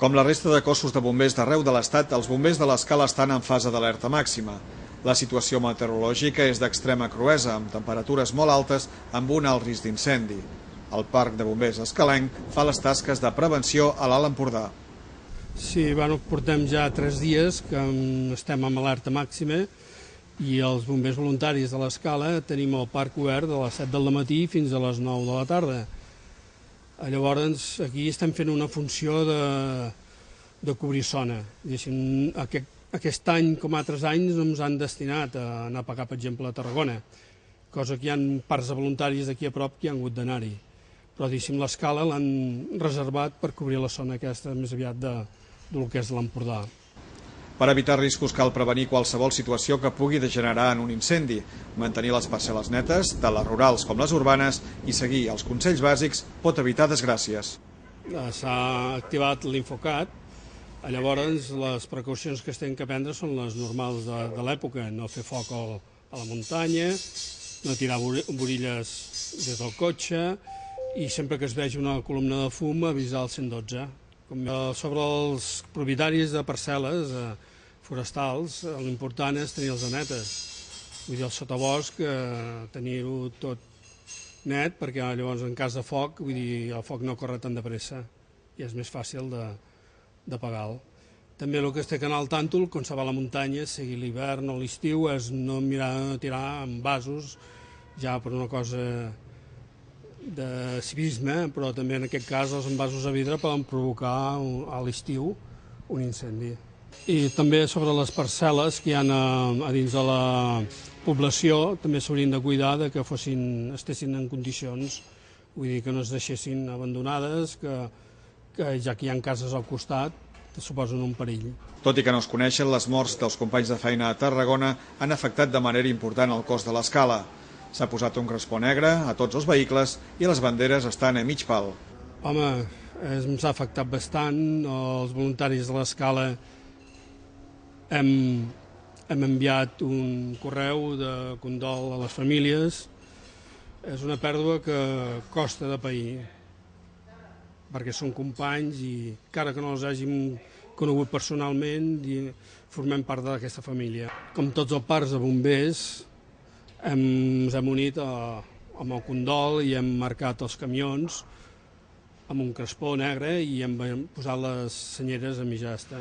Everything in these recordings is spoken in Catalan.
Com la resta de cossos de bombers d'arreu de l'Estat, els bombers de l'Escala estan en fase d'alerta màxima. La situació meteorològica és d'extrema cruesa, amb temperatures molt altes amb un alt risc d'incendi. El Parc de Bombers escalenc fa les tasques de prevenció a l'Alt Empordà. Sí, portem ja 3 dies que estem amb alerta màxima i els bombers voluntaris de l'Escala tenim el parc obert de les 7 del matí fins a les 9 de la tarda. Llavors, aquí estem fent una funció de cobrir zona. Aquest any, com altres anys, no ens han destinat a anar a pagar, per exemple, a Tarragona, cosa que hi ha parts de voluntaris aquí a prop que hi han hagut d'anar-hi. Però, l'Escala l'han reservat per cobrir la zona aquesta més aviat del que és l'Empordà. Per evitar riscos cal prevenir qualsevol situació que pugui degenerar en un incendi, mantenir les parcel·les netes, tant les rurals com les urbanes, i seguir els consells bàsics pot evitar desgràcies. S'ha activat l'Infocat, llavors les precaucions que es tenen que prendre són les normals de l'època, no fer foc a la muntanya, no tirar borilles des del cotxe i sempre que es vegi una columna de fum avisar el 112. Sobre els propietaris de parcel·les forestals, l'important és tenir-los netes. Vull dir, el sotabosc, tenir-ho tot net, perquè llavors en cas de foc, vull dir, el foc no corre tan de pressa i és més fàcil d'apagar-lo. També el que es té que anar al tàntol, quan se va a la muntanya, sigui l'hivern o l'estiu, és no tirar en vasos, ja per una cosa de civisme, però també en aquest cas els envasos de vidre poden provocar a l'estiu un incendi. I també sobre les parcel·les que hi ha a dins de la població també s'haurien de cuidar que estessin en condicions, vull dir que no es deixessin abandonades, que ja que hi ha cases al costat que suposen un perill. Tot i que no es coneixen, les morts dels companys de feina a Tarragona han afectat de manera important el cos de l'Escala. S'ha posat un crespó negre a tots els vehicles i les banderes estan a mig pal. Home, ens ha afectat bastant. Els voluntaris de l'Escala hem enviat un correu de condol a les famílies. És una pèrdua que costa de pair, perquè són companys i encara que no els hàgim conegut personalment, formem part d'aquesta família. Com tots els parcs de bombers, ens hem unit amb el condol i hem marcat els camions amb un crespó negre i hem posat les senyeres a mitja asta.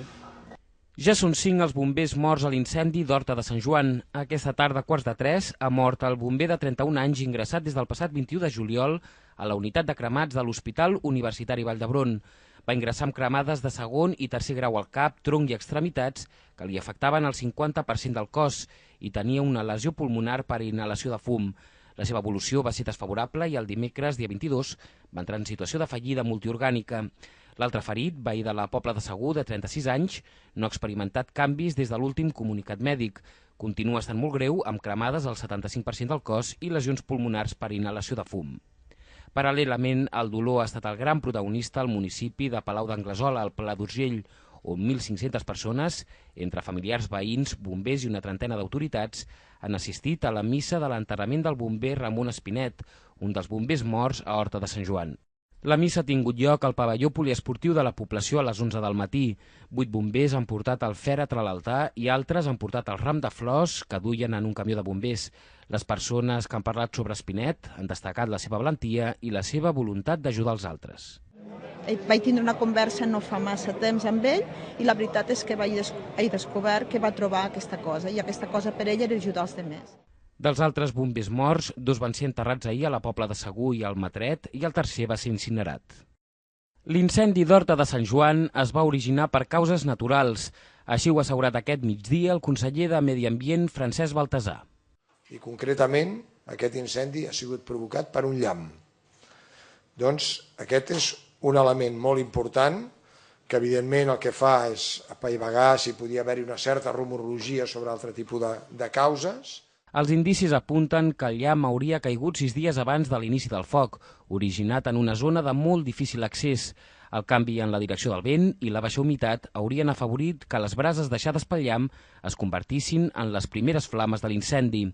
Ja són 5 els bombers morts a l'incendi d'Horta de Sant Joan. Aquesta tarda, a 2:45, ha mort el bomber de 31 anys ingressat des del passat 21 de juliol a la unitat de cremats de l'Hospital Universitari Vall d'Hebron. Va ingressar amb cremades de segon i tercer grau al cap, tronc i extremitats que li afectaven el 50% del cos i tenia una lesió pulmonar per inhalació de fum. La seva evolució va ser desfavorable i el dimecres, dia 22, va entrar en situació de fallida multiorgànica. L'altre ferit, veí de la Pobla de Segur, de 36 anys, no ha experimentat canvis des de l'últim comunicat mèdic. Continua estant molt greu, amb cremades al 75% del cos i lesions pulmonars per inhalació de fum. Paral·lelament, el dolor ha estat el gran protagonista al municipi de Palau d'Anglesola, al Pla d'Urgell, on 1.500 persones, entre familiars, veïns, bombers i una trentena d'autoritats, han assistit a la missa de l'enterrament del bomber Ramon Espinet, un dels bombers morts a Horta de Sant Joan. La missa ha tingut lloc al pavelló poliesportiu de la població a les 11 del matí. 8 bombers han portat el fèretre a l'altar i altres han portat el ram de flors que duien en un camió de bombers. Les persones que han parlat sobre Espinet han destacat la seva valentia i la seva voluntat d'ajudar els altres. Vaig tindre una conversa no fa massa temps amb ell i la veritat és que he descobert que va trobar aquesta cosa i aquesta cosa per ell era ajudar els altres. Dels altres bombers morts, 2 van ser enterrats ahir a la Pobla de Segur i al Matret i el tercer va ser incinerat. L'incendi d'Horta de Sant Joan es va originar per causes naturals. Així ho ha assegurat aquest migdia el conseller de Medi Ambient, Francesc Baltasar. I concretament, aquest incendi ha sigut provocat per un llamp. Doncs aquest és un element molt important que evidentment el que fa és apaivagar si podia haver-hi una certa rumorologia sobre altre tipus de causes. Els indicis apunten que el llamp hauria caigut 6 dies abans de l'inici del foc, originat en una zona de molt difícil accés. El canvi en la direcció del vent i la baixa humitat haurien afavorit que les brases deixades pel llamp es convertissin en les primeres flames de l'incendi.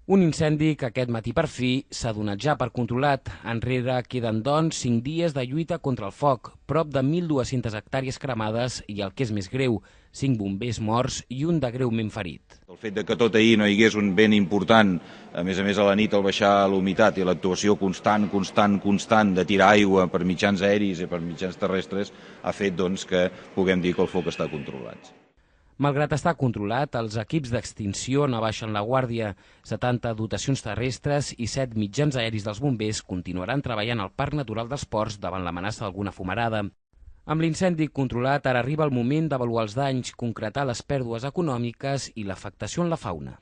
Un incendi que aquest matí per fi s'ha donat ja per controlat. Enrere queden, doncs, 5 dies de lluita contra el foc, prop de 1.200 hectàrees cremades i, el que és més greu, 5 bombers morts i un de greument ferit. El fet que tot ahir no hi hagués un vent important, a més a la nit al baixar l'humitat i l'actuació constant de tirar aigua per mitjans aeris i per mitjans terrestres ha fet que puguem dir que el foc està controlat. Malgrat estar controlat, els equips d'extinció no baixen la guàrdia. 70 dotacions terrestres i 7 mitjans aeris dels bombers continuaran treballant al Parc Natural dels Ports davant l'amenaça d'alguna fumarada. Amb l'incendi controlat, ara arriba el moment d'avaluar els danys, concretar les pèrdues econòmiques i l'afectació en la fauna.